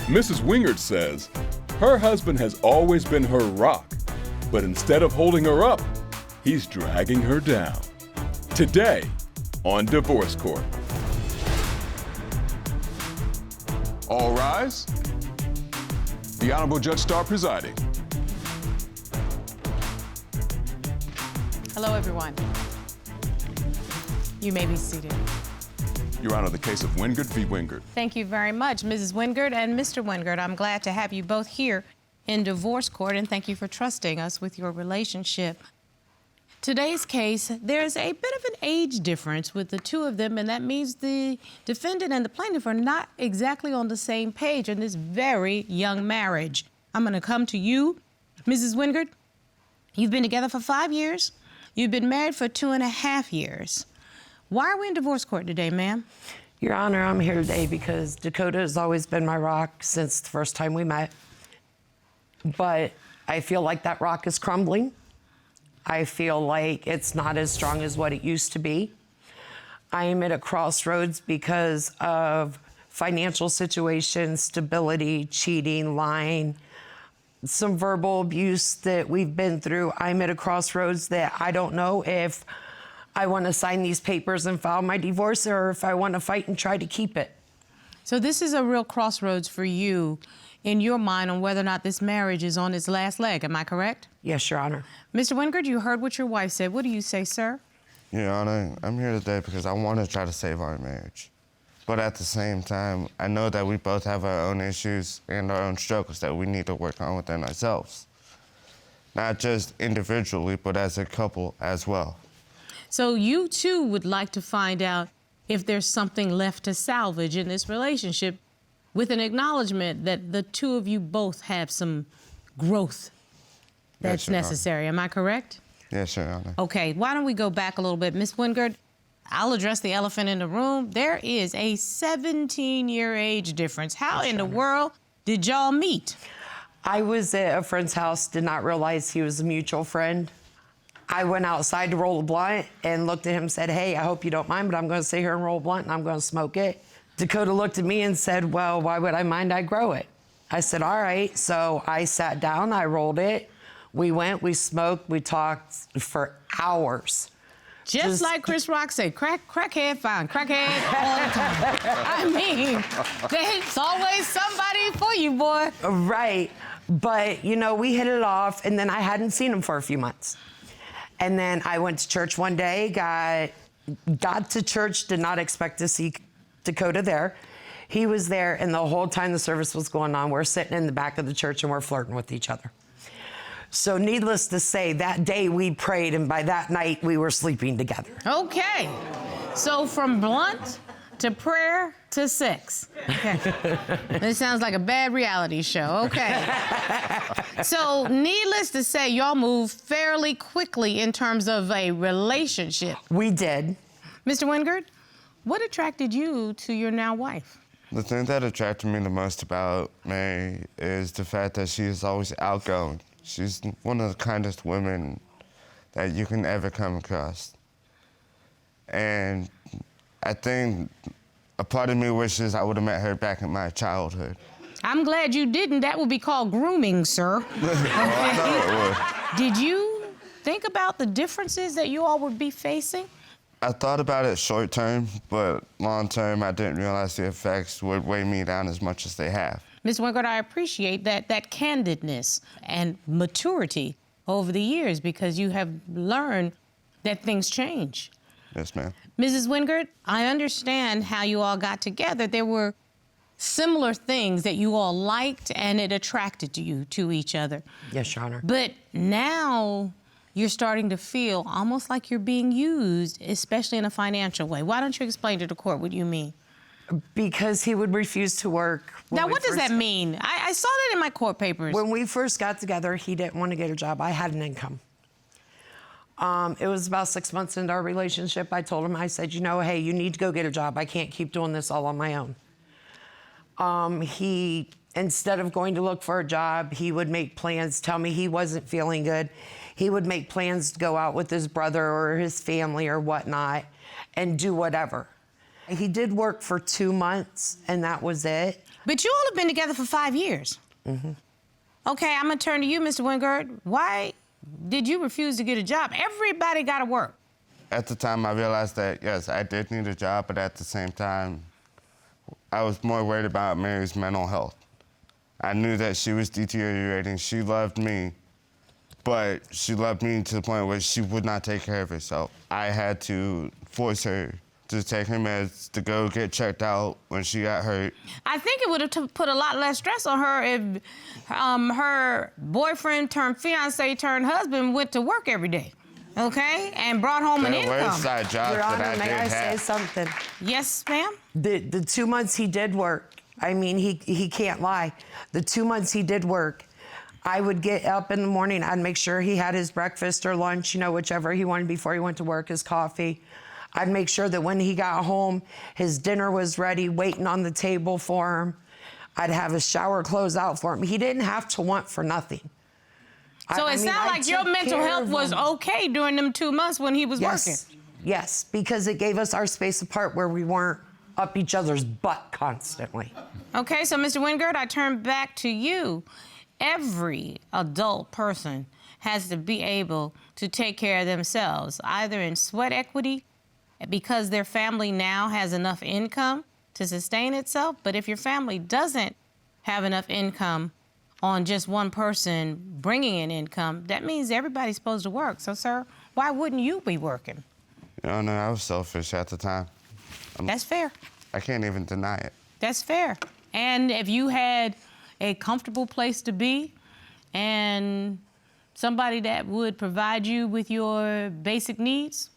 Mrs. Wengerd says her husband has always been her rock, but instead of holding her up, he's dragging her down. Today on Divorce Court. All rise. The Honorable Judge Starr presiding. Hello, everyone. You may be seated. Your Honor, the case of Wengerd v. Wengerd. Thank you very much, Mrs. Wengerd and Mr. Wengerd. I'm glad to have you both here in divorce court, and thank you for trusting us with your relationship. Today's case, there's a bit of an age difference with the two of them, and that means the defendant and the plaintiff are not exactly on the same page in this very young marriage. I'm going to come to you, Mrs. Wengerd. You've been together for 5 years. You've been married for 2.5 years. Why are we in divorce court today, ma'am? Your Honor, I'm here today because Dekota has always been my rock since the first time we met. But I feel like that rock is crumbling. I feel like it's not as strong as what it used to be. I am at a crossroads because of financial situations, stability, cheating, lying, some verbal abuse that we've been through. I'm at a crossroads that I don't know if I want to sign these papers and file my divorce or if I want to fight and try to keep it. So this is a real crossroads for you in your mind on whether or not this marriage is on its last leg. Am I correct? Yes, Your Honor. Mr. Wengerd, you heard what your wife said. What do you say, sir? Your Honor, I'm here today because I want to try to save our marriage. But at the same time, I know that we both have our own issues and our own struggles that we need to work on within ourselves. Not just individually, but as a couple as well. So you, too, would like to find out if there's something left to salvage in this relationship with an acknowledgement that the two of you both have some growth that's necessary. Am I correct? Yes, Your Honor. Okay, why don't we go back a little bit. Ms. Wengerd, I'll address the elephant in the room. There is a 17-year age difference. How in the world did y'all meet? I was at a friend's house, did not realize he was a mutual friend. I went outside to roll a blunt and looked at him and said, hey, I hope you don't mind, but I'm going to sit here and roll a blunt and I'm going to smoke it. Dekota looked at me and said, well, why would I mind? I grow it. I said, all right. So I sat down, I rolled it. We went, we smoked, we talked for hours. Just like Chris Rock said, crackhead fine, crackhead all the time. I mean, there's always somebody for you, boy. Right. But, you know, we hit it off, and then I hadn't seen him for a few months. And then I went to church one day, got to church, did not expect to see Dekota there. He was there, and the whole time the service was going on, we're sitting in the back of the church and we're flirting with each other. So needless to say, that day we prayed, and by that night we were sleeping together. Okay. So from blunt to prayer to sex. Okay. This sounds like a bad reality show. Okay. So needless to say, y'all moved fairly quickly in terms of a relationship. We did. Mr. Wengerd, what attracted you to your now wife? The thing that attracted me the most about Mary is the fact that she is always outgoing. She's one of the kindest women that you can ever come across. And I think a part of me wishes I would have met her back in my childhood. I'm glad you didn't. That would be called grooming, sir. Did you think about the differences that you all would be facing? I thought about it short term, but long term, I didn't realize the effects would weigh me down as much as they have. Ms. Wengerd, I appreciate that candidness and maturity over the years because you have learned that things change. Yes, ma'am. Mrs. Wengerd, I understand how you all got together. There were similar things that you all liked and it attracted you to each other. Yes, Your Honor. But now you're starting to feel almost like you're being used, especially in a financial way. Why don't you explain to the court what you mean? Because he would refuse to work. Now, what does that mean? I saw that in my court papers. When we first got together, he didn't want to get a job. I had an income. It was about 6 months into our relationship. I told him, I said, you know, hey, you need to go get a job. I can't keep doing this all on my own. He, instead of going to look for a job, he would make plans, tell me he wasn't feeling good. He would make plans to go out with his brother or his family or whatnot and do whatever. He did work for 2 months, and that was it. But you all have been together for 5 years. Mm-hmm. Okay, I'm gonna turn to you, Mr. Wengerd. Why did you refuse to get a job? Everybody gotta work. At the time, I realized that, yes, I did need a job, but at the same time, I was more worried about Mary's mental health. I knew that she was deteriorating. She loved me, but she loved me to the point where she would not take care of herself. I had to force her to take her meds, to go get checked out when she got hurt. I think it would have put a lot less stress on her if her boyfriend turned fiance turned husband went to work every day, okay, and brought home an income. There were side jobs Your that Honor, I may did I have. say something? Yes, ma'am. The 2 months he did work, I mean, he can't lie. The 2 months he did work, I would get up in the morning, I'd make sure he had his breakfast or lunch, you know, whichever he wanted before he went to work, his coffee. I'd make sure that when he got home, his dinner was ready, waiting on the table for him. I'd have his shower clothes out for him. He didn't have to want for nothing. So it sounds like your mental health was okay during them 2 months when he was working. Yes, because it gave us our space apart where we weren't up each other's butt constantly. Okay, so Mr. Wengerd, I turn back to you. Every adult person has to be able to take care of themselves, either in sweat equity, because their family now has enough income to sustain itself. But if your family doesn't have enough income on just one person bringing in income, that means everybody's supposed to work. So, sir, why wouldn't you be working? No, I was selfish at the time. That's fair. I can't even deny it. That's fair. And if you had a comfortable place to be and somebody that would provide you with your basic needs,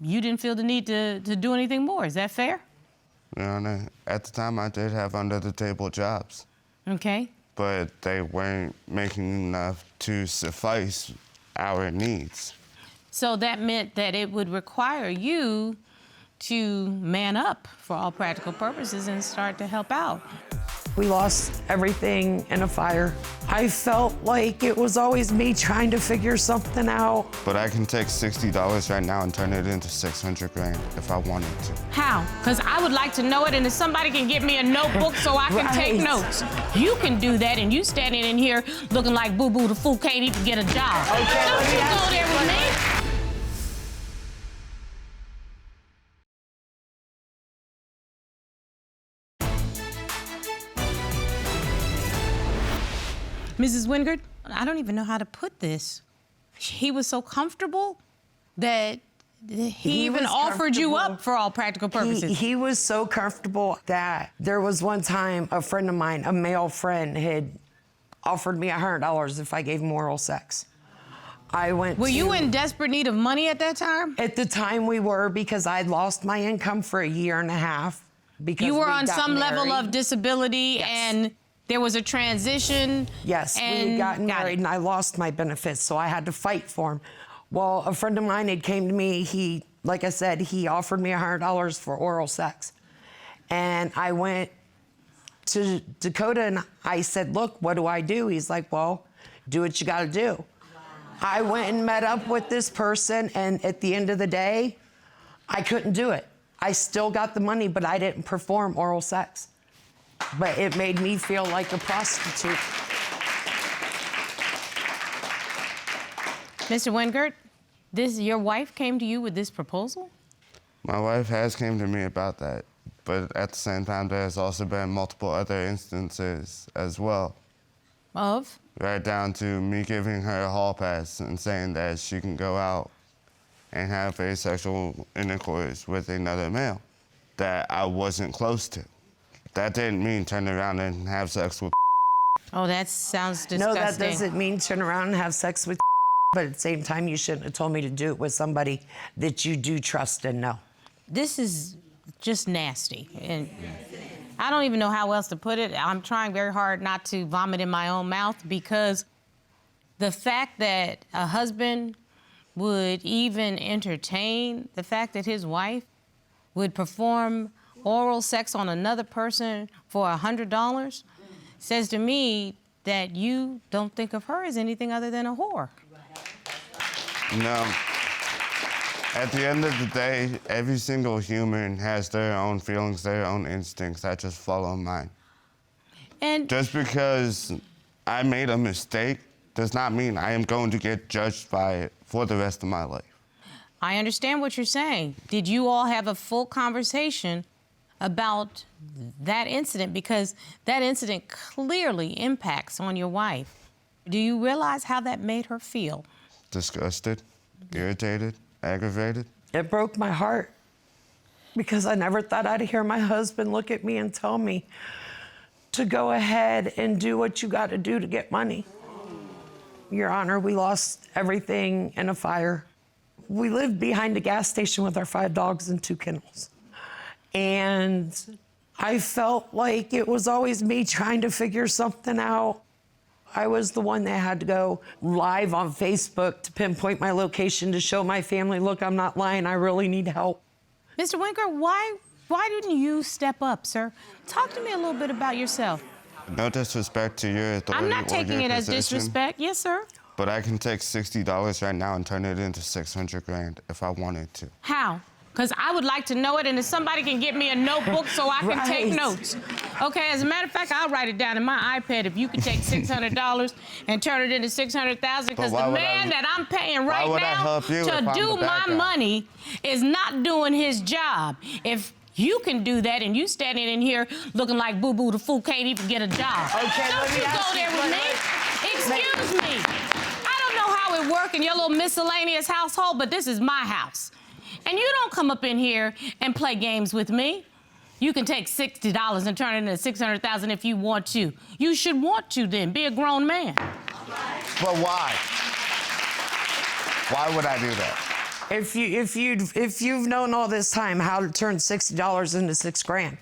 you didn't feel the need to do anything more. Is that fair? No, at the time, I did have under-the-table jobs. Okay. But they weren't making enough to suffice our needs. So that meant that it would require you to man up for all practical purposes and start to help out. We lost everything in a fire. I felt like it was always me trying to figure something out. But I can take $60 right now and turn it into 600 grand if I wanted to. How? Because I would like to know it, and if somebody can get me a notebook so I can take notes. You can do that, and you standing in here looking like Boo Boo the Fool can't even get a job. Okay, Don't you go there with me. Mrs. Wengerd, I don't even know how to put this. He was so comfortable that he even offered you up for all practical purposes. He was so comfortable that there was one time a friend of mine, a male friend, had offered me $100 if I gave him oral sex. Were you in desperate need of money at that time? At the time we were, because I'd lost my income for a year and a half. Because you were on got some married. level of disability, Yes. and there was a transition. Yes, we had gotten married and I lost my benefits, so I had to fight for him. Well, a friend of mine had came to me, like I said, he offered me $100 for oral sex. And I went to Dekota and I said, look, what do I do? He's like, well, do what you gotta do. Wow. I went and met up with this person, and at the end of the day, I couldn't do it. I still got the money, but I didn't perform oral sex. But it made me feel like a prostitute. Mr. Wengerd, your wife came to you with this proposal? My wife has came to me about that, but at the same time, there's also been multiple other instances as well. Of? Right down to me giving her a hall pass and saying that she can go out and have asexual intercourse with another male that I wasn't close to. That didn't mean turn around and have sex with. Oh, that sounds disgusting. No, that doesn't mean turn around and have sex with, but at the same time, you shouldn't have told me to do it with somebody that you do trust and know. This is just nasty. And I don't even know how else to put it. I'm trying very hard not to vomit in my own mouth, because the fact that a husband would even entertain the fact that his wife would perform oral sex on another person for $100 says to me that you don't think of her as anything other than a whore. No. At the end of the day, every single human has their own feelings, their own instincts. I just follow mine. And Just because I made a mistake does not mean I am going to get judged by it for the rest of my life. I understand what you're saying. Did you all have a full conversation about that incident? Because that incident clearly impacts on your wife. Do you realize how that made her feel? Disgusted, irritated, aggravated. It broke my heart because I never thought I'd hear my husband look at me and tell me to go ahead and do what you got to do to get money. Your Honor, we lost everything in a fire. We lived behind a gas station with our 5 dogs and 2 kennels. And I felt like it was always me trying to figure something out. I was the one that had to go live on Facebook to pinpoint my location to show my family, look, I'm not lying, I really need help. Mr. Wengerd, why didn't you step up, sir? Talk to me a little bit about yourself. No disrespect to your authority I'm not or taking your it as position, disrespect. Yes, sir. but I can take $60 right now and turn it into 600 grand if I wanted to. How? Because I would like to know it, and if somebody can get me a notebook so I can take Right. notes. Okay, as a matter of fact, I'll write it down in my iPad if you could take $600 and turn it into 600,000, because But why the would man that I'm paying why right would I now help you if to I'm do the bad my guy? money is not doing his job. If you can do that and you standing in here looking like Boo Boo the Fool can't even get a job. Okay, Don't let me you ask go you- there with me. Excuse me. I don't know how it works in your little miscellaneous household, but this is my house. And you don't come up in here and play games with me. You can take $60 and turn it into 600,000 if you want to. You should want to then. Be a grown man. But why? Why would I do that? If you've known all this time how to turn $60 into $6 grand,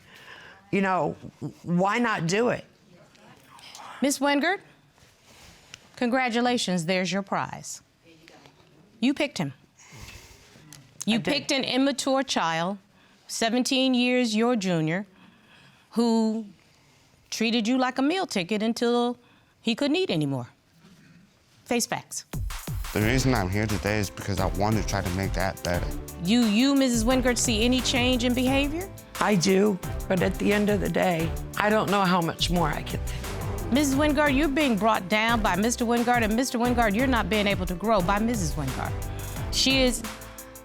you know, why not do it? Miss Wengerd, congratulations, there's your prize. You picked him. You picked an immature child, 17 years your junior, who treated you like a meal ticket until he couldn't eat anymore. Face facts. The reason I'm here today is because I want to try to make that better. You, Mrs. Wengerd, see any change in behavior? I do, but at the end of the day, I don't know how much more I can take. Mrs. Wengerd, you're being brought down by Mr. Wengerd, and Mr. Wengerd, you're not being able to grow by Mrs. Wengerd. She is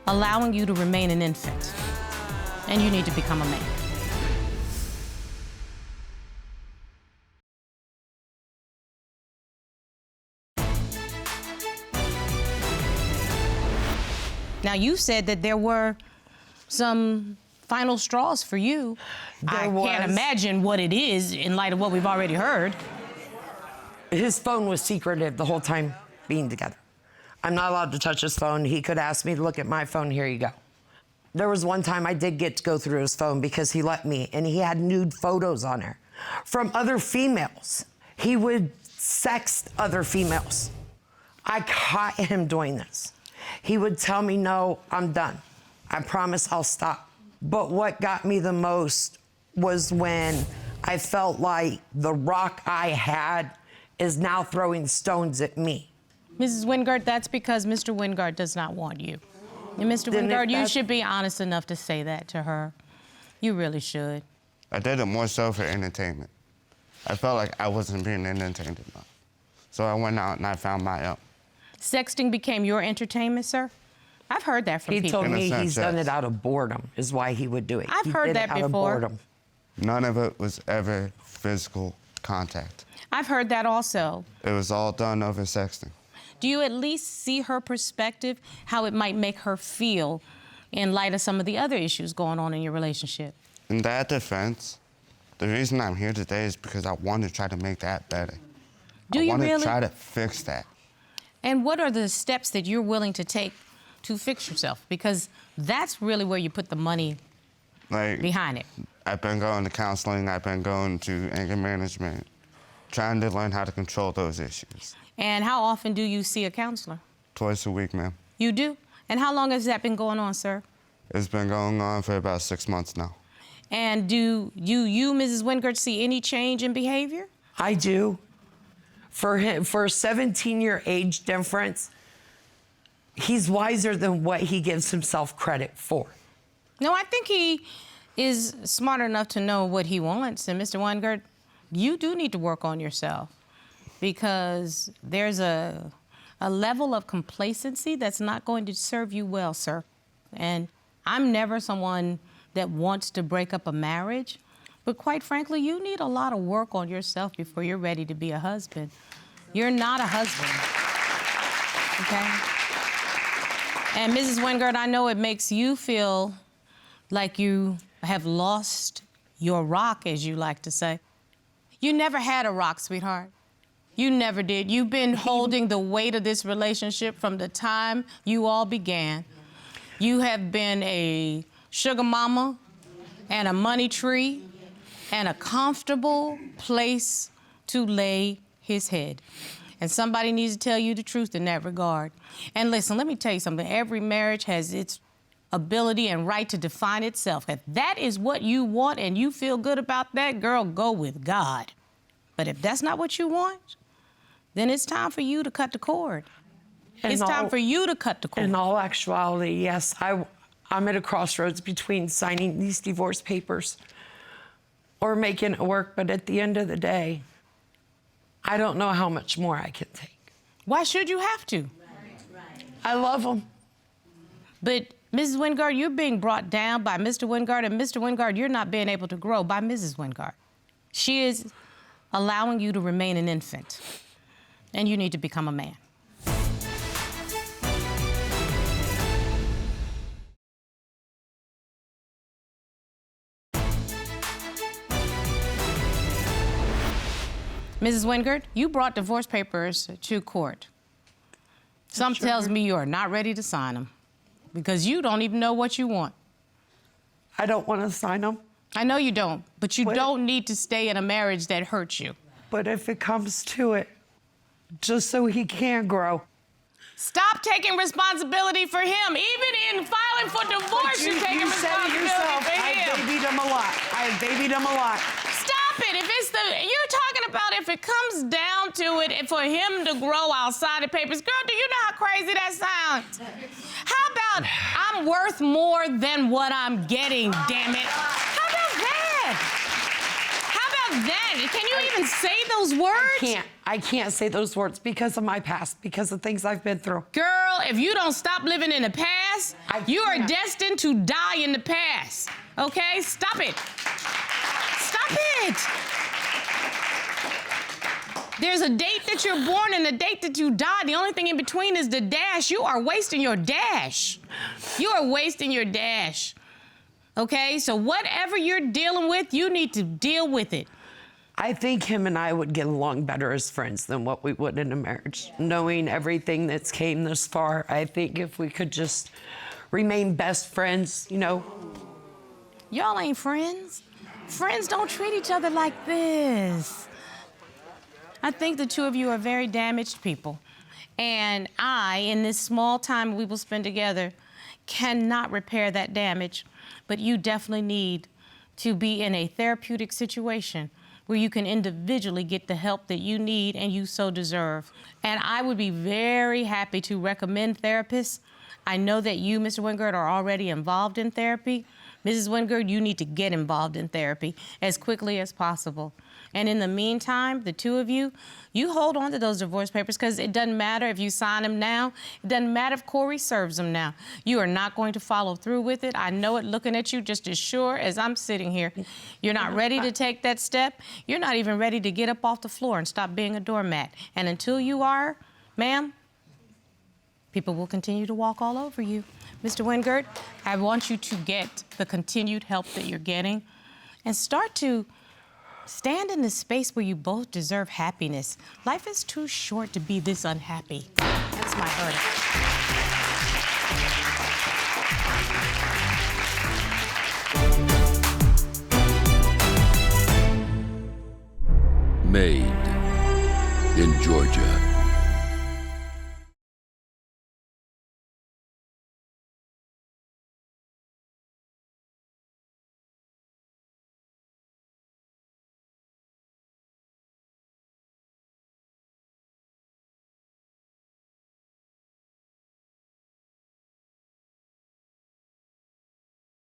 allowing you to remain an infant, and you need to become a man. Now, you said that there were some final straws for you. I can't was. imagine what it is in light of what we've already heard. His phone was secretive the whole time being together. I'm not allowed to touch his phone. He could ask me to look at my phone. Here you go. There was one time I did get to go through his phone because he let me, and he had nude photos on there from other females. He would sext other females. I caught him doing this. He would tell me, no, I'm done. I promise I'll stop. But what got me the most was when I felt like the rock I had is now throwing stones at me. Mrs. Wengerd, that's because Mr. Wengerd does not want you. And Mr. Then Wengerd, you that's- should be honest enough to say that to her. You really should. I did it more so for entertainment. I felt like I wasn't being entertained enough. So I went out and I found my own. Sexting became your entertainment, sir? I've heard that from He people. told In a me sense, he's done yes. it out of boredom, is why he would do it. I've He heard did that it out of before. boredom. None of it was ever physical contact. I've heard that also. It was all done over sexting. Do you at least see her perspective, how it might make her feel in light of some of the other issues going on in your relationship? In that defense, the reason I'm here today is because I want to try to make that better. Do I you want really? to try to fix that. And what are the steps that you're willing to take to fix yourself? Because that's really where you put the money Like, behind it. I've been going to counseling, I've been going to anger management, trying to learn how to control those issues. And how often do you see a counselor? Twice a week, ma'am. You do? And how long has that been going on, sir? It's been going on for about 6 months now. And do you, Mrs. Wengerd, see any change in behavior? I do. For him, for a 17-year age difference, he's wiser than what he gives himself credit for. No, I think he is smart enough to know what he wants. And Mr. Wengerd, you do need to work on yourself because there's a level of complacency that's not going to serve you well, sir. And I'm never someone that wants to break up a marriage, but quite frankly, you need a lot of work on yourself before you're ready to be a husband. You're not a husband, okay? And Mrs. Wengerd, I know it makes you feel like you have lost your rock, as you like to say. You never had a rock, sweetheart. You never did. You've been holding the weight of this relationship from the time you all began. You have been a sugar mama and a money tree and a comfortable place to lay his head. And somebody needs to tell you the truth in that regard. And listen, let me tell you something. Every marriage has its ability and right to define itself. If that is what you want and you feel good about that, girl, go with God. But if that's not what you want, then it's time for you to cut the cord. It's time for you to cut the cord. In all actuality, yes, I'm at a crossroads between signing these divorce papers or making it work, but at the end of the day, I don't know how much more I can take. Why should you have to? I love him. But Mrs. Wengerd, you're being brought down by Mr. Wengerd, and Mr. Wengerd, you're not being able to grow by Mrs. Wengerd. She is allowing you to remain an infant, and you need to become a man. Mrs. Wengerd, you brought divorce papers to court. Something tells me you are not ready to sign them because you don't even know what you want. I don't want to sign them. I know you don't, but you don't need to stay in a marriage that hurts you. But if it comes to it, just so he can grow. Stop taking responsibility for him. Even in filing for divorce, you're taking responsibility for him. I babied him a lot. I babied him a lot. Stop it. If it's you're talking about if it comes down to it and for him to grow outside the papers. Girl, do you know how crazy that sounds? How about I'm worth more than what I'm getting, damn it? How about that? How about that? Can you even say those words? I can't say those words because of my past, because of things I've been through. Girl, if you don't stop living in the past, you are destined to die in the past. Okay? Stop it. Stop it. There's a date that you're born and a date that you die. The only thing in between is the dash. You are wasting your dash. You are wasting your dash. Okay? So whatever you're dealing with, you need to deal with it. I think him and I would get along better as friends than what we would in a marriage. Knowing everything that's came this far, I think if we could just remain best friends, you know. Y'all ain't friends. Friends don't treat each other like this. I think the two of you are very damaged people. And I, in this small time we will spend together, cannot repair that damage. But you definitely need to be in a therapeutic situation where you can individually get the help that you need and you so deserve. And I would be very happy to recommend therapists. I know that you, Mr. Wengerd, are already involved in therapy. Mrs. Wengerd, you need to get involved in therapy as quickly as possible. And in the meantime, the two of you, you hold on to those divorce papers because it doesn't matter if you sign them now. It doesn't matter if Corey serves them now. You are not going to follow through with it. I know it looking at you just as sure as I'm sitting here. You're not ready to take that step. You're not even ready to get up off the floor and stop being a doormat. And until you are, ma'am, people will continue to walk all over you. Mr. Wengerd, I want you to get the continued help that you're getting and start to stand in the space where you both deserve happiness. Life is too short to be this unhappy. That's my verdict. Made in Georgia.